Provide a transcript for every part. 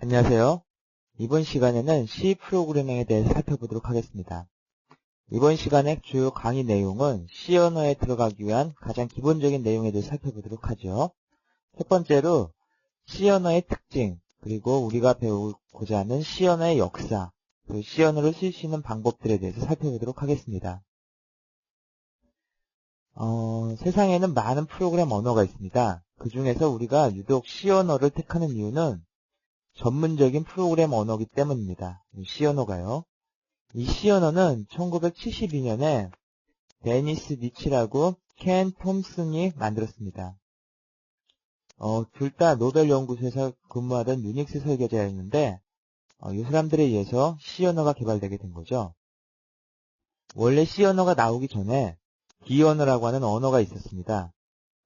안녕하세요. 이번 시간에는 C 프로그래밍에 대해서 살펴보도록 하겠습니다. 이번 시간의 주요 강의 내용은 C 언어에 들어가기 위한 가장 기본적인 내용에 대해서 살펴보도록 하죠. 첫 번째로 C 언어의 특징, 그리고 우리가 배우고자 하는 C 언어의 역사, 그리고 C 언어를 쓸 수 있는 방법들에 대해서 살펴보도록 하겠습니다. 세상에는 많은 프로그램 언어가 있습니다. 그 중에서 우리가 유독 C 언어를 택하는 이유는 전문적인 프로그램 언어이기 때문입니다. C 언어가요. 이 C 언어는 1972년에 데니스 니치라고 켄 톰슨이 만들었습니다. 둘 다 노벨 연구소에서 근무하던 유닉스 설계자였는데 이 사람들에 의해서 C 언어가 개발되게 된 거죠. 원래 C 언어가 나오기 전에 D 언어라고 하는 언어가 있었습니다.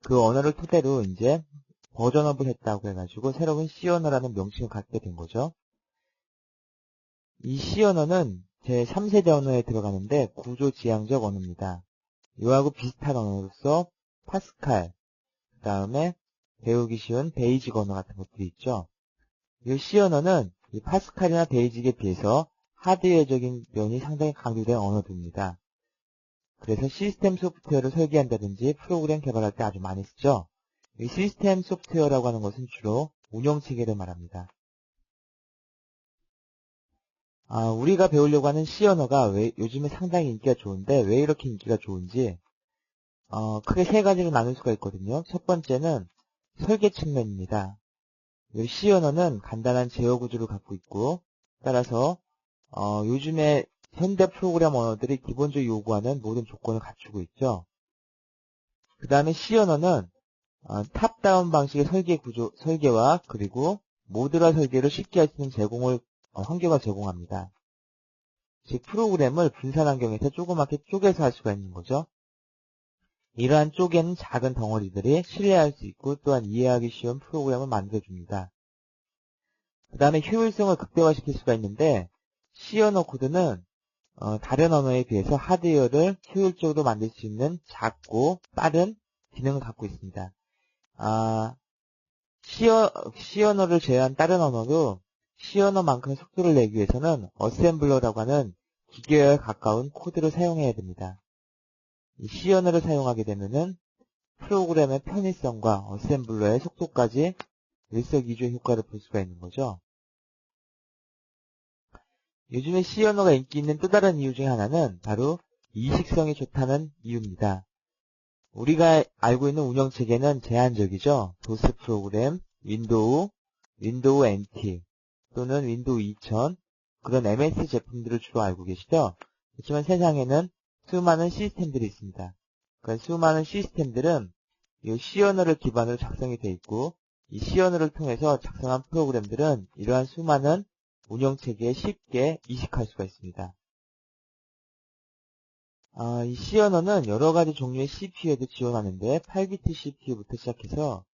그 언어를 토대로 이제 버전업을 했다고 해가지고 새로운 C 언어라는 명칭을 갖게 된 거죠. 이 C 언어는 제3세대 언어에 들어가는데 구조지향적 언어입니다. 이와하고 비슷한 언어로서 파스칼, 그 다음에 배우기 쉬운 베이직 언어 같은 것들이 있죠. 이 C 언어는 이 파스칼이나 베이직에 비해서 하드웨어적인 면이 상당히 강조된 언어들입니다. 그래서 시스템 소프트웨어를 설계한다든지 프로그램 개발할 때 아주 많이 쓰죠. 이 시스템 소프트웨어라고 하는 것은 주로 운영체계를 말합니다. 우리가 배우려고 하는 C 언어가 요즘에 상당히 인기가 좋은데 왜 이렇게 인기가 좋은지 크게 세 가지로 나눌 수가 있거든요. 첫 번째는 설계 측면입니다. 이 C 언어는 간단한 제어 구조를 갖고 있고 따라서 요즘에 현대 프로그램 언어들이 기본적으로 요구하는 모든 조건을 갖추고 있죠. 그 다음에 C 언어는 탑다운 방식의 설계와 그리고 모듈화 설계를 쉽게 할 수 있는 환경을 제공합니다. 즉 프로그램을 분산 환경에서 조그맣게 쪼개서 할 수가 있는 거죠. 이러한 쪼개는 작은 덩어리들이 신뢰할 수 있고 또한 이해하기 쉬운 프로그램을 만들어줍니다. 그 다음에 효율성을 극대화시킬 수가 있는데 C 언어 코드는 다른 언어에 비해서 하드웨어를 효율적으로 만들 수 있는 작고 빠른 기능을 갖고 있습니다. C 언어를 제외한 다른 언어도 C 언어만큼의 속도를 내기 위해서는 어셈블러라고 하는 기계에 가까운 코드를 사용해야 됩니다. 이 C 언어를 사용하게 되면은 프로그램의 편의성과 어셈블러의 속도까지 일석이조의 효과를 볼 수가 있는 거죠. 요즘에 C 언어가 인기 있는 또 다른 이유 중에 하나는 바로 이식성이 좋다는 이유입니다. 우리가 알고 있는 운영체계는 제한적이죠. 도스 프로그램, 윈도우 NT 또는 윈도우 2000 그런 MS 제품들을 주로 알고 계시죠. 그렇지만 세상에는 수많은 시스템들이 있습니다. 그 수많은 시스템들은 이 C 언어를 기반으로 작성이 되어 있고 이 C 언어를 통해서 작성한 프로그램들은 이러한 수많은 운영체계에 쉽게 이식할 수가 있습니다. 이 C 언어는 여러 가지 종류의 CPU에도 지원하는데 8비트 CPU부터 시작해서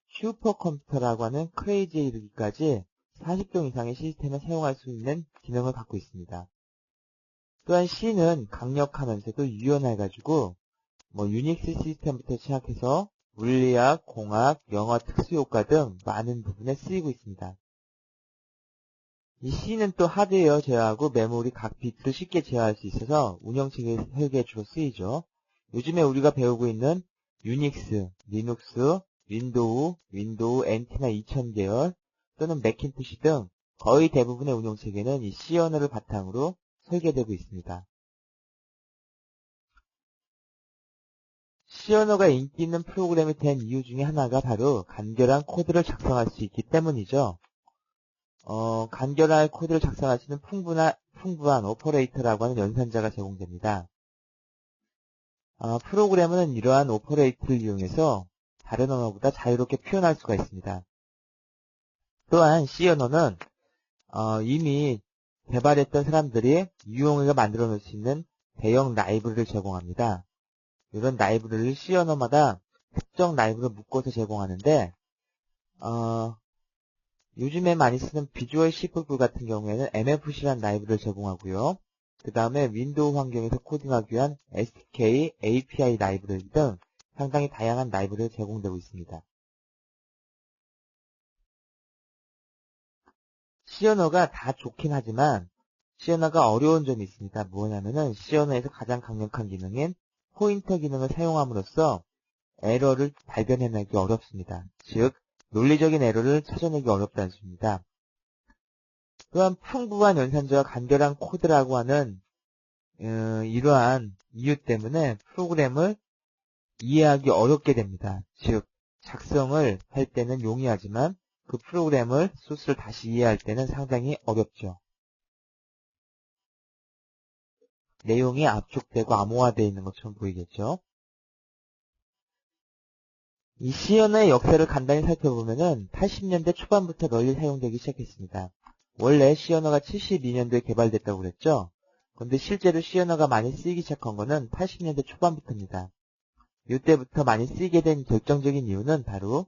슈퍼컴퓨터라고 하는 크레이지에 이르기까지 40종 이상의 시스템에 사용할 수 있는 기능을 갖고 있습니다. 또한 C는 강력하면서도 유연해가지고 유닉스 시스템부터 시작해서 물리학, 공학, 영어 특수효과 등 많은 부분에 쓰이고 있습니다. 이 C는 또 하드웨어 제어하고 메모리 각 비트를 쉽게 제어할 수 있어서 운영체계 설계에 주로 쓰이죠. 요즘에 우리가 배우고 있는 유닉스, 리눅스, 윈도우 NT나 2000 계열 또는 매킨토시 등 거의 대부분의 운영체계는 이 C 언어를 바탕으로 설계되고 있습니다. C 언어가 인기 있는 프로그램이 된 이유 중에 하나가 바로 간결한 코드를 작성할 수 있기 때문이죠. 간결한 코드를 작성할 수 있는 풍부한 오퍼레이터라고 하는 연산자가 제공됩니다. 프로그램은 이러한 오퍼레이터를 이용해서 다른 언어보다 자유롭게 표현할 수가 있습니다. 또한 C 언어는 이미 개발했던 사람들이 유용하게 만들어 놓을 수 있는 대형 라이브러리를 제공합니다. 이런 라이브러리를 C 언어마다 특정 라이브러리를 묶어서 제공하는데 요즘에 많이 쓰는 비주얼 C++ 같은 경우에는 MFC라는 라이브러리를 제공하고요. 그 다음에 윈도우 환경에서 코딩하기 위한 SDK, API 라이브러리 등 상당히 다양한 라이브러리가 제공되고 있습니다. C 언어가 다 좋긴 하지만 C 언어가 어려운 점이 있습니다. 뭐냐면은 C 언어에서 가장 강력한 기능인 포인터 기능을 사용함으로써 에러를 발견해내기 어렵습니다. 즉, 논리적인 에러를 찾아내기 어렵다는 뜻입니다. 또한 풍부한 연산자와 간결한 코드라고 하는 이러한 이유 때문에 프로그램을 이해하기 어렵게 됩니다. 즉, 작성을 할 때는 용이하지만 그 프로그램을 소스를 다시 이해할 때는 상당히 어렵죠. 내용이 압축되고 암호화되어 있는 것처럼 보이겠죠. 이 C 언어의 역사를 간단히 살펴보면은 80년대 초반부터 널리 사용되기 시작했습니다. 원래 C 언어가 72년도에 개발됐다고 그랬죠. 그런데 실제로 C 언어가 많이 쓰이기 시작한 거는 80년대 초반부터입니다. 이때부터 많이 쓰이게 된 결정적인 이유는 바로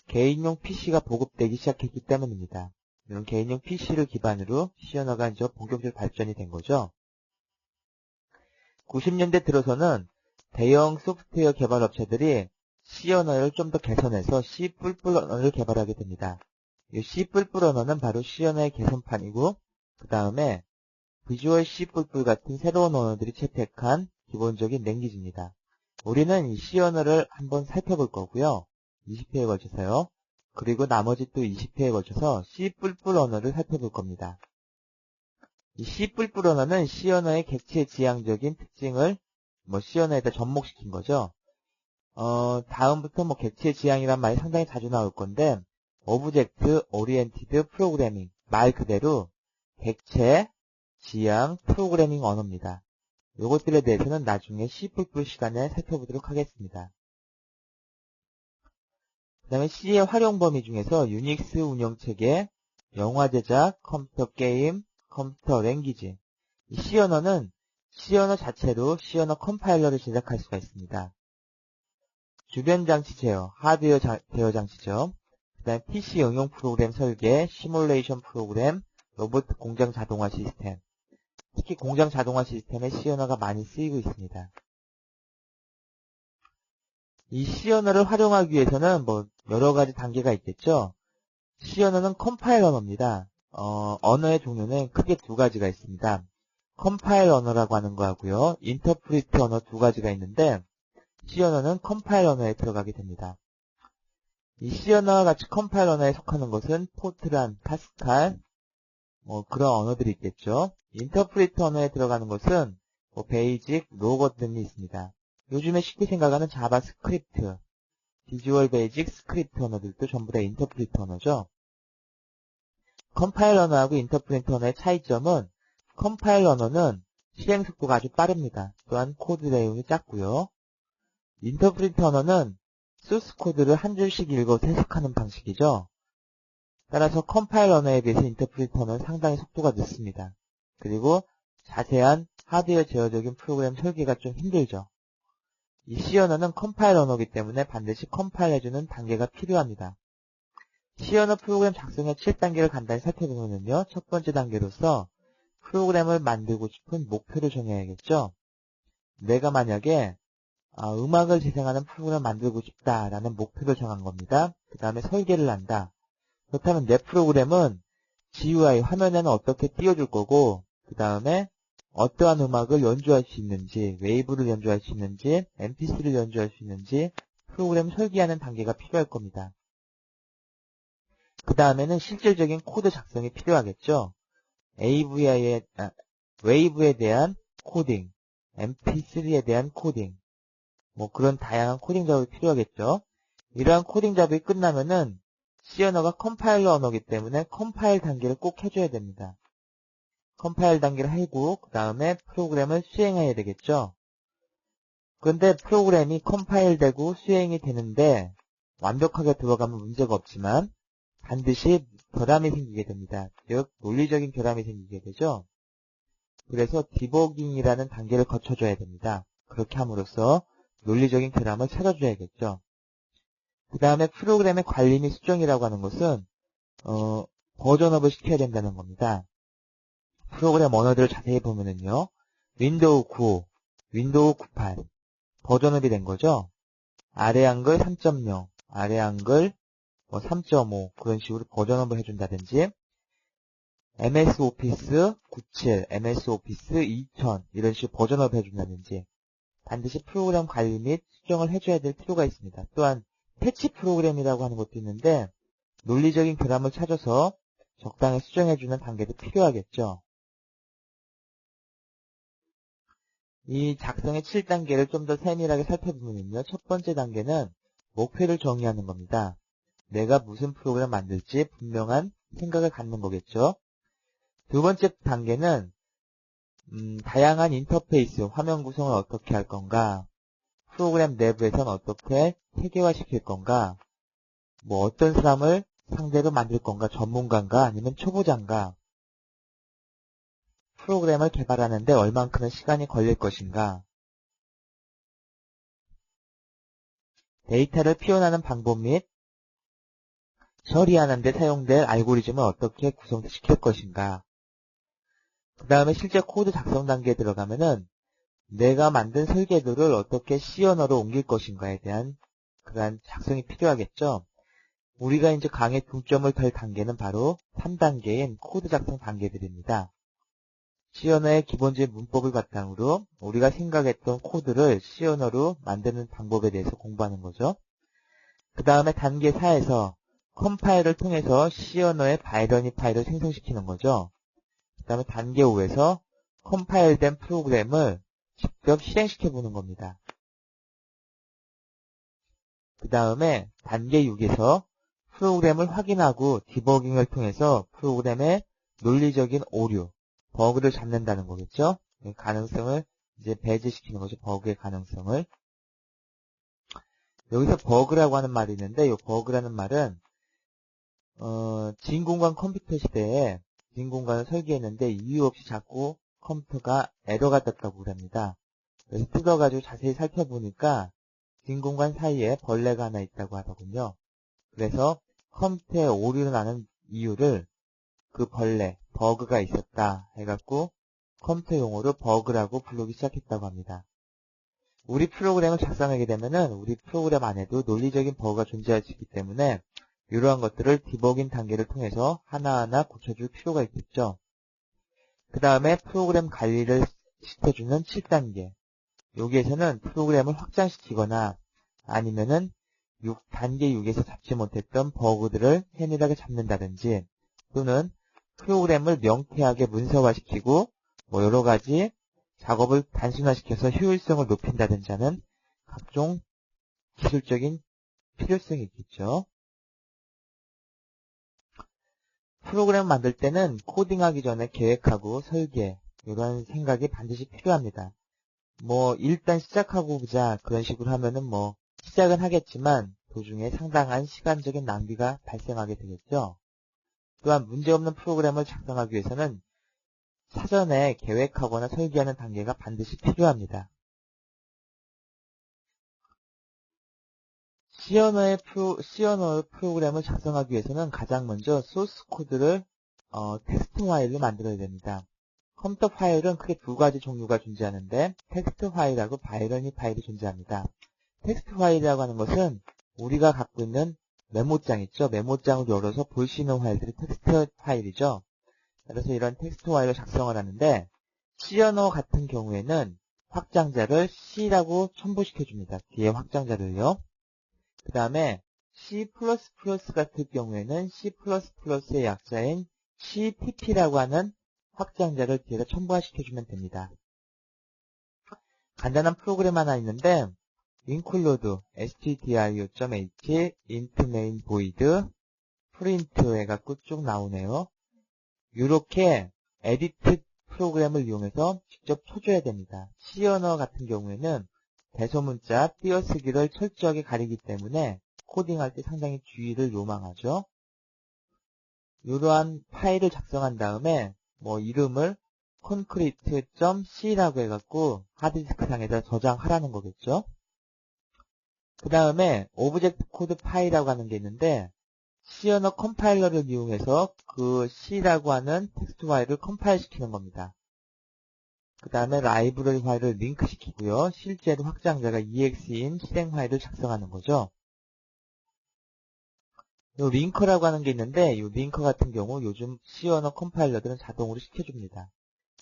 개인용 PC가 보급되기 시작했기 때문입니다. 이런 개인용 PC를 기반으로 C 언어가 이제 본격적으로 발전이 된 거죠. 90년대 들어서는 대형 소프트웨어 개발 업체들이 C 언어를 좀 더 개선해서 C++ 언어를 개발하게 됩니다. 이 C++ 언어는 바로 C 언어의 개선판이고 그 다음에 비주얼 C++ 같은 새로운 언어들이 채택한 기본적인 랭귀지입니다. 우리는 이 C 언어를 한번 살펴볼 거고요. 20회에 걸쳐서요. 그리고 나머지 또 20회에 걸쳐서 C++ 언어를 살펴볼 겁니다. 이 C++ 언어는 C 언어의 객체 지향적인 특징을 C 언어에다 접목시킨 거죠. 다음부터 객체 지향이란 말이 상당히 자주 나올 건데, 오브젝트 오리엔티드 프로그래밍, 말 그대로 객체 지향 프로그래밍 언어입니다. 이것들에 대해서는 나중에 C++ 시간에 살펴보도록 하겠습니다. 그 다음에 C의 활용 범위 중에서 유닉스 운영체계, 영화 제작, 컴퓨터 게임, 컴퓨터 랭귀지. 이 C 언어는 C 언어 자체로 C 언어 컴파일러를 제작할 수가 있습니다. 주변 장치 제어, 하드웨어 제어 장치죠. 그 다음에 PC 응용 프로그램 설계, 시뮬레이션 프로그램, 로봇 공장 자동화 시스템. 특히 공장 자동화 시스템에 C 언어가 많이 쓰이고 있습니다. 이 C 언어를 활용하기 위해서는 여러 가지 단계가 있겠죠. C 언어는 컴파일 언어입니다. 언어의 종류는 크게 두 가지가 있습니다. 컴파일 언어라고 하는 거하고요. 인터프리트 언어 두 가지가 있는데 C 언어는 컴파일 언어에 들어가게 됩니다. 이 C 언어와 같이 컴파일 언어에 속하는 것은 포트란, 파스칼, 그런 언어들이 있겠죠. 인터프리트 언어에 들어가는 것은 베이직, 로거 등이 있습니다. 요즘에 쉽게 생각하는 자바스크립트, 비주얼 베이직, 스크립트 언어들도 전부 다 인터프리트 언어죠. 컴파일 언어하고 인터프리트 언어의 차이점은 컴파일 언어는 실행 속도가 아주 빠릅니다. 또한 코드 내용이 작고요. 인터프리트 언어는 소스 코드를 한 줄씩 읽어서 해석하는 방식이죠. 따라서 컴파일 언어에 비해서 인터프리트 언어는 상당히 속도가 늦습니다. 그리고 자세한 하드웨어 제어적인 프로그램 설계가 좀 힘들죠. 이 C 언어는 컴파일 언어이기 때문에 반드시 컴파일 해주는 단계가 필요합니다. C 언어 프로그램 작성의 7단계를 간단히 살펴보면요. 첫 번째 단계로서 프로그램을 만들고 싶은 목표를 정해야겠죠. 내가 만약에 음악을 재생하는 프로그램을 만들고 싶다라는 목표를 정한 겁니다. 그 다음에 설계를 한다. 그렇다면 내 프로그램은 GUI 화면에는 어떻게 띄워줄 거고 그 다음에 어떠한 음악을 연주할 수 있는지, 웨이브를 연주할 수 있는지, MP3를 연주할 수 있는지 프로그램 설계하는 단계가 필요할 겁니다. 그 다음에는 실질적인 코드 작성이 필요하겠죠. 웨이브에 대한 코딩, MP3에 대한 코딩, 그런 다양한 코딩 작업이 필요하겠죠. 이러한 코딩 작업이 끝나면은 C 언어가 컴파일러 언어이기 때문에 컴파일 단계를 꼭 해줘야 됩니다. 컴파일 단계를 하고 그 다음에 프로그램을 수행해야 되겠죠. 그런데 프로그램이 컴파일되고 수행이 되는데 완벽하게 들어가면 문제가 없지만 반드시 결함이 생기게 됩니다. 즉 논리적인 결함이 생기게 되죠. 그래서 디버깅이라는 단계를 거쳐줘야 됩니다. 그렇게 함으로써 논리적인 결함을 찾아줘야겠죠. 그 다음에 프로그램의 관리 및 수정이라고 하는 것은 버전업을 시켜야 된다는 겁니다. 프로그램 언어들을 자세히 보면은요. 윈도우 9, 윈도우 98 버전업이 된 거죠. 아래 한글 3.0, 아래 한글 3.5 그런 식으로 버전업을 해준다든지 MS 오피스 97, MS 오피스 2000 이런 식으로 버전업을 해준다든지 반드시 프로그램 관리 및 수정을 해줘야 될 필요가 있습니다. 또한 패치 프로그램이라고 하는 것도 있는데 논리적인 결함을 찾아서 적당히 수정해주는 단계도 필요하겠죠. 이 작성의 7단계를 좀 더 세밀하게 살펴보면요. 첫 번째 단계는 목표를 정의하는 겁니다. 내가 무슨 프로그램을 만들지 분명한 생각을 갖는 거겠죠. 두 번째 단계는 다양한 인터페이스, 화면 구성을 어떻게 할 건가, 프로그램 내부에선 어떻게 체계화시킬 건가, 뭐 어떤 사람을 상대로 만들 건가, 전문가인가 아니면 초보자인가, 프로그램을 개발하는데 얼만큼의 시간이 걸릴 것인가, 데이터를 피워나는 방법 및 처리하는 데 사용될 알고리즘을 어떻게 구성시킬 것인가. 그 다음에 실제 코드 작성 단계에 들어가면은 내가 만든 설계도를 어떻게 C 언어로 옮길 것인가에 대한 그러한 작성이 필요하겠죠. 우리가 이제 강의 중점을 덜 단계는 바로 3단계인 코드 작성 단계들입니다. C 언어의 기본적인 문법을 바탕으로 우리가 생각했던 코드를 C 언어로 만드는 방법에 대해서 공부하는 거죠. 그 다음에 단계 4에서 컴파일을 통해서 C 언어의 바이너리 파일을 생성시키는 거죠. 그 다음에 단계 5에서 컴파일된 프로그램을 직접 실행시켜보는 겁니다. 그 다음에 단계 6에서 프로그램을 확인하고 디버깅을 통해서 프로그램의 논리적인 오류, 버그를 잡는다는 거겠죠. 가능성을 이제 배제시키는 거죠. 버그의 가능성을. 여기서 버그라고 하는 말이 있는데 이 버그라는 말은 진공관 컴퓨터 시대에 진공관을 설계했는데 이유 없이 자꾸 컴퓨터가 에러가 떴다고 합니다. 그래서 뜯어가지고 자세히 살펴보니까 진공관 사이에 벌레가 하나 있다고 하더군요. 그래서 컴퓨터에 오류가 나는 이유를 그 벌레, 버그가 있었다 해갖고 컴퓨터 용어로 버그라고 부르기 시작했다고 합니다. 우리 프로그램을 작성하게 되면은 우리 프로그램 안에도 논리적인 버그가 존재할 수 있기 때문에 이러한 것들을 디버깅 단계를 통해서 하나하나 고쳐줄 필요가 있겠죠. 그 다음에 프로그램 관리를 시켜주는 7단계. 여기에서는 프로그램을 확장시키거나 아니면은 단계 6에서 잡지 못했던 버그들을 세밀하게 잡는다든지 또는 프로그램을 명쾌하게 문서화시키고 뭐 여러 가지 작업을 단순화시켜서 효율성을 높인다든지 하는 각종 기술적인 필요성이 있겠죠. 프로그램 만들 때는 코딩하기 전에 계획하고 설계 이런 생각이 반드시 필요합니다. 뭐 일단 시작하고 보자 그런 식으로 하면은 뭐 시작은 하겠지만 도중에 상당한 시간적인 낭비가 발생하게 되겠죠. 또한 문제없는 프로그램을 작성하기 위해서는 사전에 계획하거나 설계하는 단계가 반드시 필요합니다. C 언어 프로그램을 작성하기 위해서는 가장 먼저 소스 코드를 텍스트 파일로 만들어야 됩니다. 컴퓨터 파일은 크게 두 가지 종류가 존재하는데 텍스트 파일하고 바이너리 파일이 존재합니다. 텍스트 파일이라고 하는 것은 우리가 갖고 있는 메모장 있죠. 메모장을 열어서 볼 수 있는 파일들이 텍스트 파일이죠. 그래서 이런 텍스트 파일을 작성을 하는데 C 언어 같은 경우에는 확장자를 C라고 첨부시켜 줍니다. 뒤에 확장자를요. 그 다음에 C++ 같은 경우에는 C++의 약자인 CTP라고 하는 확장자를 뒤에다 첨부시켜주면 됩니다. 간단한 프로그램 하나 있는데 include stdio.h int main void print 해갖고 쭉 나오네요. 이렇게 에디트 프로그램을 이용해서 직접 쳐줘야 됩니다. C 언어 같은 경우에는 대소문자 띄어쓰기를 철저하게 가리기 때문에 코딩할 때 상당히 주의를 요망하죠. 이러한 파일을 작성한 다음에 뭐 이름을 concrete.c라고 해갖고 하드디스크 상에다 저장하라는 거겠죠. 그 다음에 오브젝트 코드 파일이라고 하는 게 있는데 C 언어 컴파일러를 이용해서 그 C라고 하는 텍스트 파일을 컴파일 시키는 겁니다. 그 다음에 라이브러리 파일을 링크시키고요. 실제로 확장자가 EXE인 실행 파일을 작성하는 거죠. 요 링커라고 하는 게 있는데 요 링커 같은 경우 요즘 C 언어 컴파일러들은 자동으로 시켜줍니다.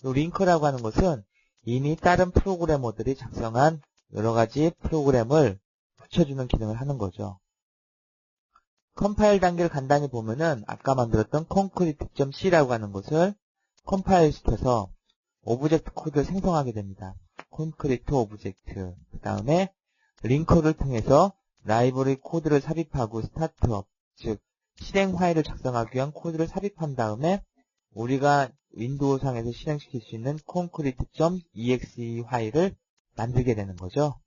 요 링커라고 하는 것은 이미 다른 프로그래머들이 작성한 여러 가지 프로그램을 붙여주는 기능을 하는 거죠. 컴파일 단계를 간단히 보면은 아까 만들었던 concrete.c라고 하는 것을 컴파일 시켜서 오브젝트 코드를 생성하게 됩니다. concrete 오브젝트. 그 다음에 링커를 통해서 라이브러리 코드를 삽입하고 스타트업, 즉 실행 파일을 작성하기 위한 코드를 삽입한 다음에 우리가 윈도우상에서 실행시킬 수 있는 concrete.exe 파일을 만들게 되는 거죠.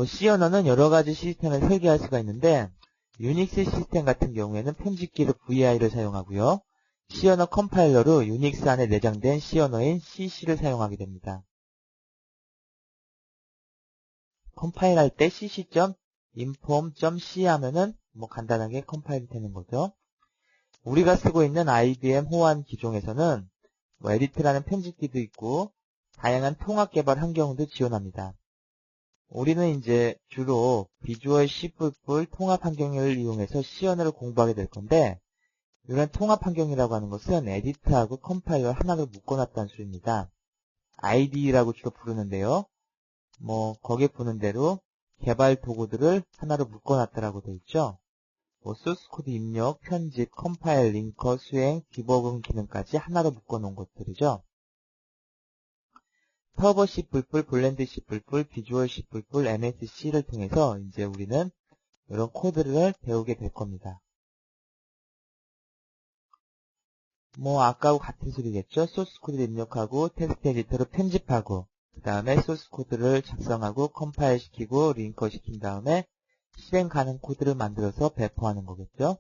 C 언어는 여러 가지 시스템을 설계할 수가 있는데 유닉스 시스템 같은 경우에는 편집기로 VI를 사용하고요. C 언어 컴파일러로 유닉스 안에 내장된 C 언어인 CC를 사용하게 됩니다. 컴파일할 때 cc.inform.c 하면은 간단하게 컴파일이 되는 거죠. 우리가 쓰고 있는 IBM 호환 기종에서는 에디트라는 편집기도 있고 다양한 통합 개발 환경도 지원합니다. 우리는 이제 주로 비주얼 C++ 통합 환경을 이용해서 C 언어를 공부하게 될 건데 이런 통합 환경이라고 하는 것은 에디트하고 컴파일러 하나로 묶어놨다는 소리입니다. IDE라고 주로 부르는데요. 거기에 보는 대로 개발 도구들을 하나로 묶어놨다라고 되어 있죠. 소스코드 입력, 편집, 컴파일, 링커, 수행, 디버깅 기능까지 하나로 묶어놓은 것들이죠. 터보 C++, 블렌드 C++, 비주얼 C++, MSC를 통해서 이제 우리는 이런 코드를 배우게 될 겁니다. 아까하고 같은 소리겠죠. 소스 코드를 입력하고 텍스트 에디터로 편집하고 그 다음에 소스 코드를 작성하고 컴파일 시키고 링커 시킨 다음에 실행 가능 코드를 만들어서 배포하는 거겠죠.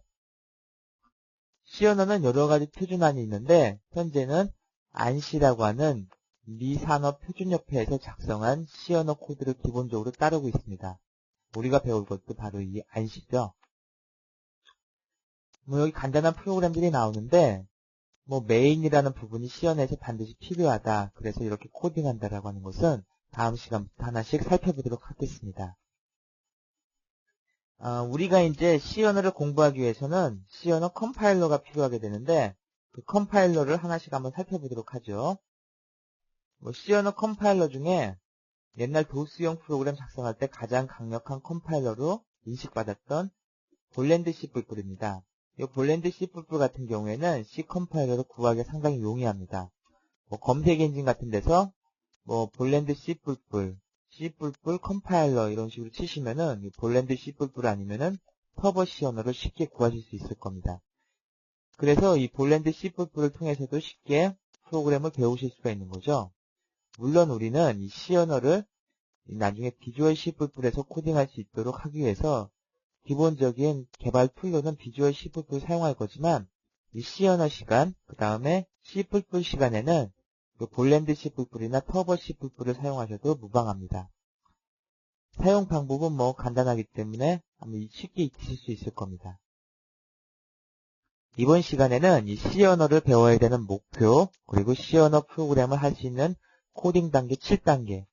C 언어는 여러 가지 표준안이 있는데 현재는 ANSI라고 하는 미 산업표준협회에서 작성한 C 언어 코드를 기본적으로 따르고 있습니다. 우리가 배울 것도 바로 이 ANSI죠. 여기 간단한 프로그램들이 나오는데 메인이라는 부분이 C 언어에서 반드시 필요하다. 그래서 이렇게 코딩한다라고 하는 것은 다음 시간부터 하나씩 살펴보도록 하겠습니다. 우리가 이제 C 언어를 공부하기 위해서는 C 언어 컴파일러가 필요하게 되는데 그 컴파일러를 하나씩 한번 살펴보도록 하죠. C 언어 컴파일러 중에 옛날 도스용 프로그램 작성할 때 가장 강력한 컴파일러로 인식받았던 볼랜드 C++입니다. 이 볼랜드 C++ 같은 경우에는 C 컴파일러로 구하기가 상당히 용이합니다. 검색 엔진 같은 데서 볼랜드 C++, C++ 컴파일러 이런 식으로 치시면은 이 볼랜드 C++ 아니면은 터보 C 언어를 쉽게 구하실 수 있을 겁니다. 그래서 이 볼랜드 C++를 통해서도 쉽게 프로그램을 배우실 수가 있는 거죠. 물론 우리는 이 C 언어를 나중에 비주얼 C++에서 코딩할 수 있도록 하기 위해서 기본적인 개발 툴로는 비주얼 C++ 사용할 거지만 이 C 언어 시간, 그 다음에 C++ 시간에는 볼랜드 C++이나 터보 C++를 사용하셔도 무방합니다. 사용 방법은 간단하기 때문에 쉽게 익히실 수 있을 겁니다. 이번 시간에는 이 C 언어를 배워야 되는 목표, 그리고 C 언어 프로그램을 할 수 있는 코딩 단계 7단계,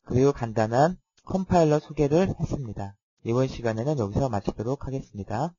그리고 간단한 컴파일러 소개를 했습니다. 이번 시간에는 여기서 마치도록 하겠습니다.